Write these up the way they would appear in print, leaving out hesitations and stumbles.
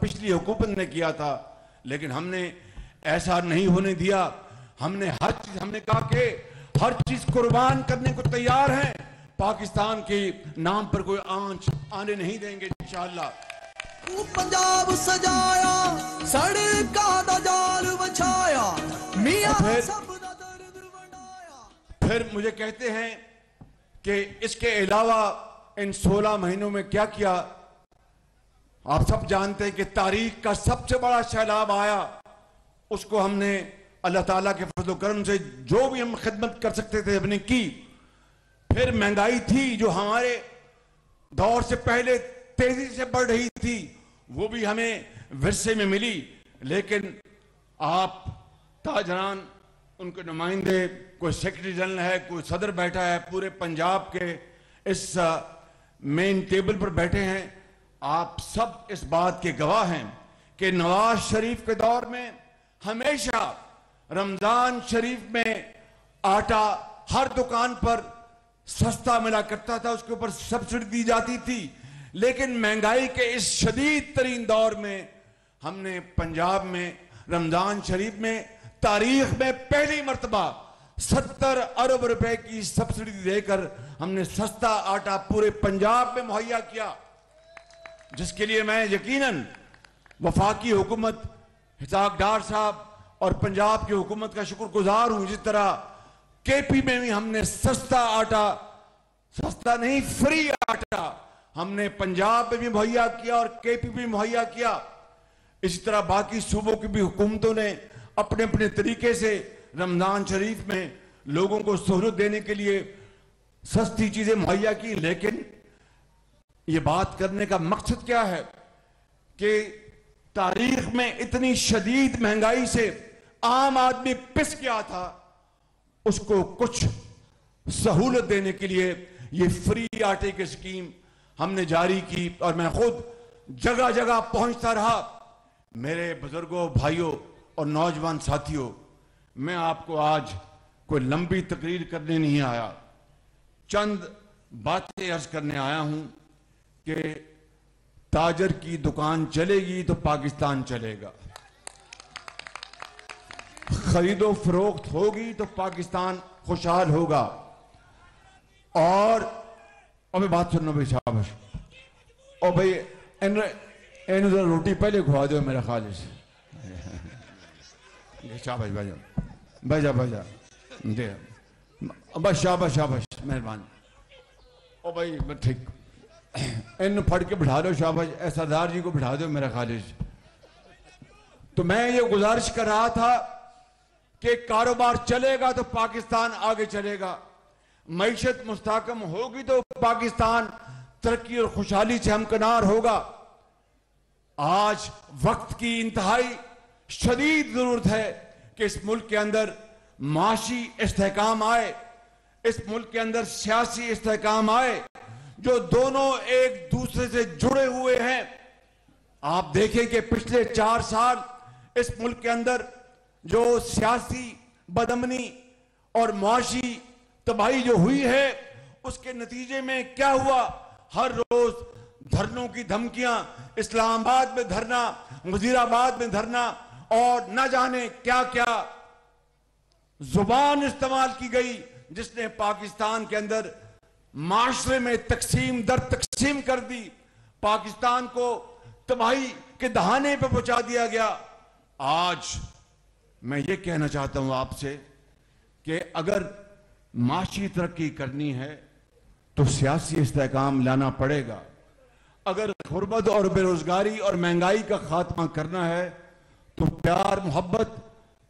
पिछली हुकूमत ने किया था, लेकिन हमने ऐसा नहीं होने दिया। हमने कहा कि हर चीज कुर्बान करने को तैयार हैं, पाकिस्तान के नाम पर कोई आंच आने नहीं देंगे इंशाअल्लाह। पंजाब सजाया सड़का दा जाल बछाया मियां सब दा दर्द वंडाया। फिर मुझे कहते हैं कि इसके अलावा इन 16 महीनों में क्या किया। आप सब जानते हैं कि तारीख का सबसे बड़ा सैलाब आया, उसको हमने अल्लाह ताला के फज़ल करम से जो भी हम खिदमत कर सकते थे हमने की। फिर महंगाई थी जो हमारे दौर से पहले तेजी से बढ़ रही थी, वो भी हमें विरसे में मिली। लेकिन आप ताजरान, उनके नुमाइंदे, कोई सेक्रेटरी जनरल है, कोई सदर बैठा है, पूरे पंजाब के इस मेन टेबल पर बैठे हैं, आप सब इस बात के गवाह हैं कि नवाज शरीफ के दौर में हमेशा रमजान शरीफ में आटा हर दुकान पर सस्ता मिला करता था, उसके ऊपर सब्सिडी दी जाती थी। लेकिन महंगाई के इस शदीद तरीन दौर में हमने पंजाब में रमजान शरीफ में तारीख में पहली मर्तबा 70 अरब रुपए की सब्सिडी देकर हमने सस्ता आटा पूरे पंजाब में मुहैया किया, जिसके लिए मैं यकीनन वफाकी हुकूमत, हिसाक डार साहब और पंजाब की हुकूमत का शुक्रगुजार हूं। जिस तरह केपी में भी हमने सस्ता आटा, सस्ता नहीं फ्री आटा हमने पंजाब में भी मुहैया किया और केपी में मुहैया किया। इसी तरह बाकी सूबों की भी हुकूमतों ने अपने अपने तरीके से रमजान शरीफ में लोगों को सहूलत देने के लिए सस्ती चीजें मुहैया की। लेकिन ये बात करने का मकसद क्या है कि तारीख में इतनी शदीद महंगाई से आम आदमी पिस गया था, उसको कुछ सहूलत देने के लिए ये फ्री आटे की स्कीम हमने जारी की और मैं खुद जगह जगह पहुंचता रहा। मेरे बुजुर्गों, भाइयों और नौजवान साथियों, मैं आपको आज कोई लंबी तकरीर करने नहीं आया, चंद बातें अर्ज करने आया हूं कि ताजर की दुकान चलेगी तो पाकिस्तान चलेगा, खरीदो फरोख्त होगी तो पाकिस्तान खुशहाल होगा। और अबे बात सुनना भाई, शाबाश। और भाई इन रोटी पहले खुआ दो मेरा खालिश, शाबाश भाईजा, भाईजा भाईजा दे बस, शाबाश शाबाश, मेहरबानी। ओ भाई ठीक, इन फड़ के बिठा दो, शाबाश। सरदार जी को बिठा दो मेरा खालिश। तो मैं ये गुजारिश कर रहा था कि कारोबार चलेगा तो पाकिस्तान आगे चलेगा, मईशत मुस्तहकम होगी तो पाकिस्तान तरक्की और खुशहाली से हमकिनार होगा। आज वक्त की इंतहाई शदीद जरूरत है कि इस मुल्क के अंदर माशी इस्तेहकाम आए, इस मुल्क के अंदर सियासी इस्तेहकाम आए, जो दोनों एक दूसरे से जुड़े हुए हैं। आप देखें कि पिछले 4 साल इस मुल्क के अंदर जो सियासी बदअमनी और मुआशी तबाही जो हुई है, उसके नतीजे में क्या हुआ? हर रोज धरनों की धमकियां, इस्लामाबाद में धरना, वजीराबाद में धरना और न जाने क्या क्या जुबान इस्तेमाल की गई, जिसने पाकिस्तान के अंदर माशरे में तकसीम दर तकसीम कर दी, पाकिस्तान को तबाही के दहाने पर पहुंचा दिया गया। आज मैं ये कहना चाहता हूं आपसे कि अगर माशी तरक्की करनी है तो सियासी इस्तेहकाम लाना पड़ेगा। अगर गुर्बत और बेरोजगारी और महंगाई का खात्मा करना है तो प्यार मोहब्बत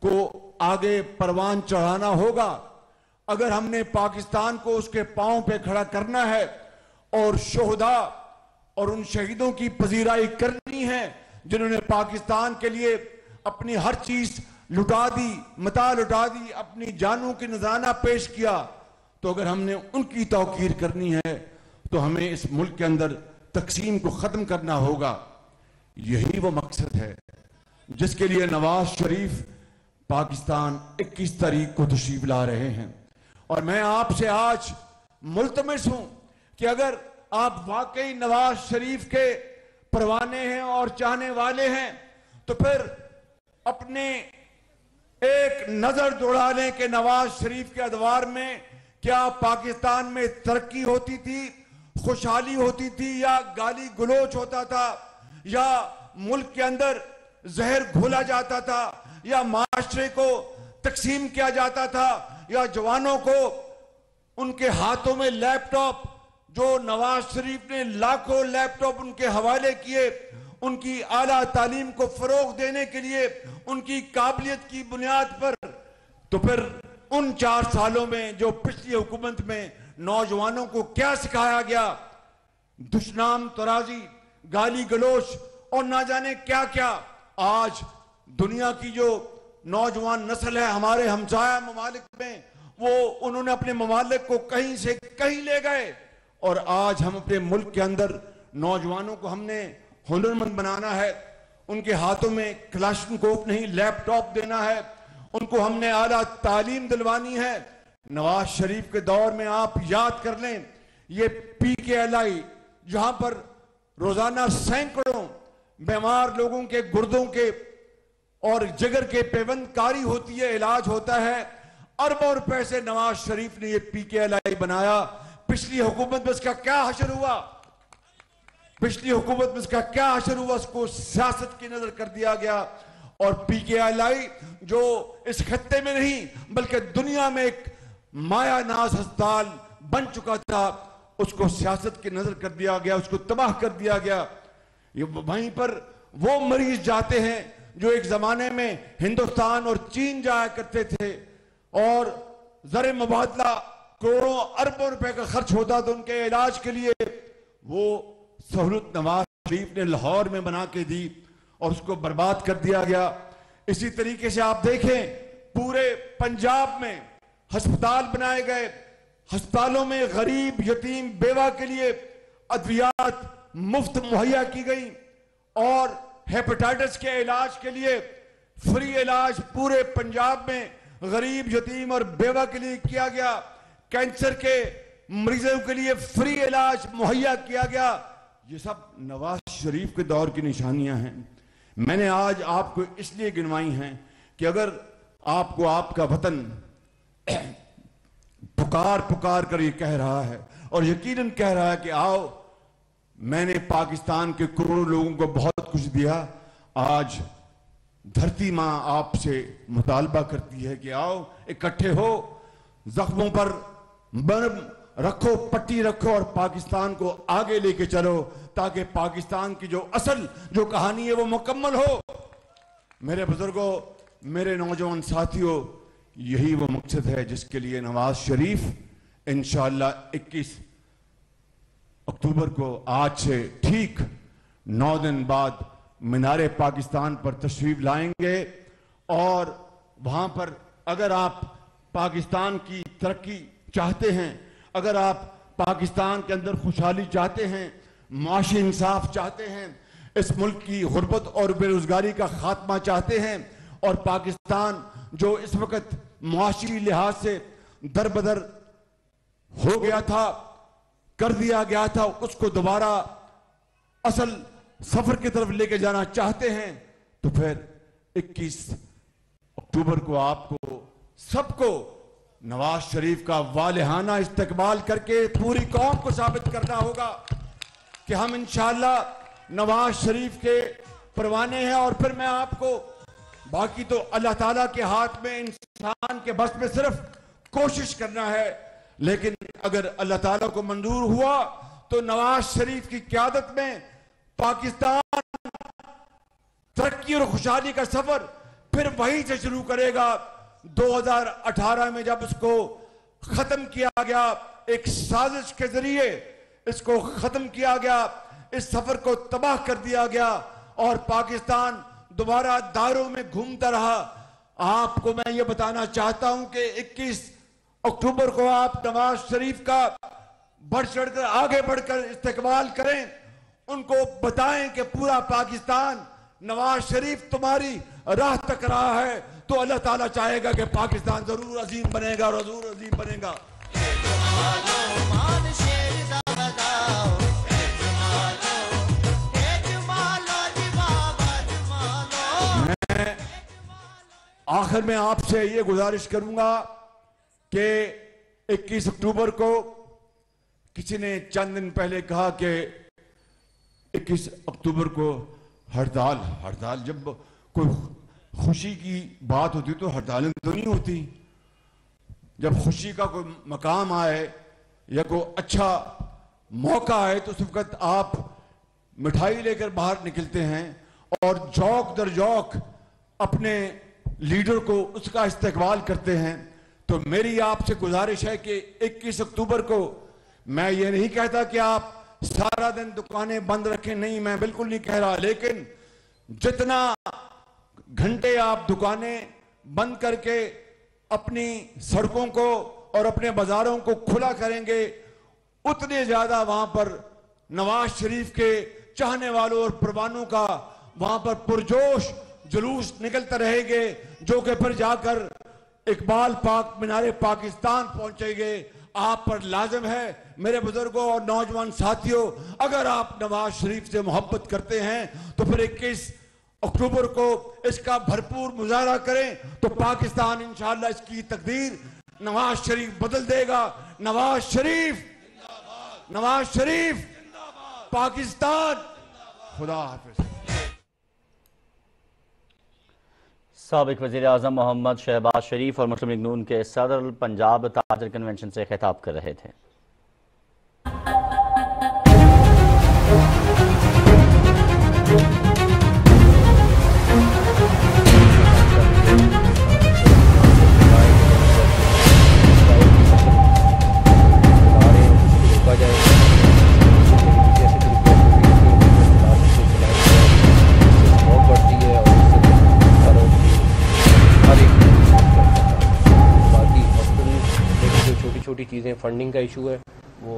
को आगे परवान चढ़ाना होगा। अगर हमने पाकिस्तान को उसके पांव पे खड़ा करना है और शोहदा और उन शहीदों की पजीराई करनी है जिन्होंने पाकिस्तान के लिए अपनी हर चीज लुटा दी, मता लुटा दी, अपनी जानों की नजराना पेश किया, तो अगर हमने उनकी तौकीर करनी है तो हमें इस मुल्क के अंदर तकसीम को खत्म करना होगा। यही वो मकसद है जिसके लिए नवाज शरीफ पाकिस्तान 21 तारीख को तशरीफ ला रहे हैं। और मैं आपसे आज मुल्तमिस हूं कि अगर आप वाकई नवाज शरीफ के परवाने हैं और चाहने वाले हैं, तो फिर अपने एक नजर दौड़ा लें कि नवाज शरीफ के अदवार में क्या पाकिस्तान में तरक्की होती थी, खुशहाली होती थी, या गाली गलोच होता था, या मुल्क के अंदर जहर घोला जाता था, या माशरे को तकसीम किया जाता था, या जवानों को उनके हाथों में लैपटॉप, जो नवाज शरीफ ने लाखों लैपटॉप उनके हवाले किए उनकी आला तालीम को फरोग देने के लिए, उनकी काबिलियत की बुनियाद पर, तो फिर उन 4 सालों में जो पिछली हुकूमत में नौजवानों को क्या सिखाया गया, दुश्मनाम तराजी, गाली गलोच और ना जाने क्या क्या। आज दुनिया की जो नौजवान नस्ल है हमारे हमसाया ममालिक में, वो उन्होंने अपने ममालिक को कहीं से कहीं ले गए, और आज हम अपने मुल्क के अंदर नौजवानों को हमने हुनरमंद बनाना है। उनके हाथों में क्लाशनकोफ नहीं लैपटॉप देना है, उनको हमने आला तालीम दिलवानी है। नवाज शरीफ के दौर में आप याद कर लें, ये PKLI जहां पर रोजाना सैकड़ों बीमार लोगों के गुर्दों के और जिगर के पेवंदकारी होती है, इलाज होता है, अरबों रुपए से नवाज शरीफ ने ये PKLI बनाया। पिछली हुकूमत में इसका क्या हशर हुआ, पिछली हुकूमत में इसका क्या हशर हुआ, उसको सियासत की नजर कर दिया गया। और PKLI जो इस खत्ते में नहीं बल्कि दुनिया में एक माया नाज अस्पताल बन चुका था, उसको सियासत की नजर कर दिया गया, उसको तबाह कर दिया गया। ये वहीं पर वो मरीज जाते हैं जो एक जमाने में हिंदुस्तान और चीन जाया करते थे, और ज़र मुबादला करोड़ों अरबों रुपए का खर्च होता था उनके इलाज के लिए। वो सहूलत नवाज शरीफ ने लाहौर में बना के दी और उसको बर्बाद कर दिया गया। इसी तरीके से आप देखें पूरे पंजाब में अस्पताल बनाए गए, अस्पतालों में गरीब यतीम बेवा के लिए अद्वियात मुफ्त मुहैया की गई, और हेपेटाइटिस के इलाज के लिए फ्री इलाज पूरे पंजाब में गरीब यतीम और बेवा के लिए किया गया। कैंसर के मरीजों के लिए फ्री इलाज मुहैया किया गया। ये सब नवाज शरीफ के दौर की निशानियां हैं। मैंने आज आपको इसलिए गिनवाई हैं कि अगर आपको आपका वतन पुकार पुकार कर ये कह रहा है और यकीनन कह रहा है कि आओ, मैंने पाकिस्तान के करोड़ों लोगों को बहुत कुछ दिया, आज धरती मां आपसे मुतालबा करती है कि आओ इकट्ठे हो, जख्मों पर मरहम रखो, पट्टी रखो और पाकिस्तान को आगे लेके चलो, ताकि पाकिस्तान की जो असल जो कहानी है वो मुकम्मल हो। मेरे बुजुर्गों, मेरे नौजवान साथियों, यही वो मकसद है जिसके लिए नवाज शरीफ इंशाअल्लाह 21 अक्टूबर को आज से ठीक 9 दिन बाद मीनारे पाकिस्तान पर तशरीफ लाएंगे। और वहां पर अगर आप पाकिस्तान की तरक्की चाहते हैं, अगर आप पाकिस्तान के अंदर खुशहाली चाहते हैं, माशी इंसाफ चाहते हैं, इस मुल्क की गुर्बत और बेरोजगारी का खात्मा चाहते हैं, और पाकिस्तान जो इस वक्त माशी लिहाज से दरबदर हो गया था, कर दिया गया था, उसको दोबारा असल सफर की तरफ लेके जाना चाहते हैं, तो फिर 21 अक्टूबर को आपको सबको नवाज शरीफ का वालिहाना इस्तकबाल करके पूरी कौम को साबित करना होगा कि हम इंशाअल्लाह नवाज शरीफ के परवाने हैं। और फिर मैं आपको, बाकी तो अल्लाह ताला के हाथ में, इंसान के बस में सिर्फ कोशिश करना है, लेकिन अगर अल्लाह ताला को मंजूर हुआ तो नवाज शरीफ की क़यादत में पाकिस्तान तरक्की और खुशहाली का सफर फिर वहीं से शुरू करेगा। 2018 में जब इसको खत्म किया गया, एक साजिश के जरिए इसको खत्म किया गया, इस सफर को तबाह कर दिया गया और पाकिस्तान दोबारा दायरों में घूमता रहा। आपको मैं ये बताना चाहता हूं कि 21 अक्टूबर को आप नवाज शरीफ का बढ़ चढ़कर आगे बढ़कर इस्तकबाल करें, उनको बताएं कि पूरा पाकिस्तान नवाज शरीफ तुम्हारी राह तक रहा है, तो अल्लाह ताला चाहेगा कि पाकिस्तान जरूर अजीम बनेगा और जरूर अजीम बनेगा। आखिर में आपसे ये गुजारिश करूंगा कि 21 अक्टूबर को किसी ने चंद दिन पहले कहा कि 21 अक्टूबर को हड़ताल जब कोई खुशी की बात होती तो हड़तालें तो नहीं होती। जब खुशी का कोई मकाम आए या कोई अच्छा मौका आए तो उस वक्त आप मिठाई लेकर बाहर निकलते हैं और जौक दर जौक अपने लीडर को उसका इस्तेकबाल करते हैं। तो मेरी आपसे गुजारिश है कि 21 अक्टूबर को मैं ये नहीं कहता कि आप सारा दिन दुकानें बंद रखें, नहीं, मैं बिल्कुल नहीं कह रहा, लेकिन जितना घंटे आप दुकानें बंद करके अपनी सड़कों को और अपने बाजारों को खुला करेंगे उतने ज्यादा वहां पर नवाज शरीफ के चाहने वालों और परवानों का वहां पर पुरजोश जुलूस निकलते रहेंगे, जो कि फिर जाकर इकबाल पाक मीनारे पाकिस्तान पहुंचेंगे। आप पर लाजिम है मेरे बुजुर्गों और नौजवान साथियों, अगर आप नवाज शरीफ से मोहब्बत करते हैं तो फिर 21 अक्टूबर को इसका भरपूर मुजाहरा करें तो पाकिस्तान इंशाअल्लाह इसकी तकदीर नवाज शरीफ बदल देगा। नवाज शरीफ पाकिस्तान। खुदा हाफिज। साबिक वज़ीर आज़म मोहम्मद शहबाज शरीफ और मुस्लिम लीग नून के सदर पंजाब ताजर कन्वेंशन से खिताब कर रहे थे। छोटी चीज़ें फंडिंग का इशू है वो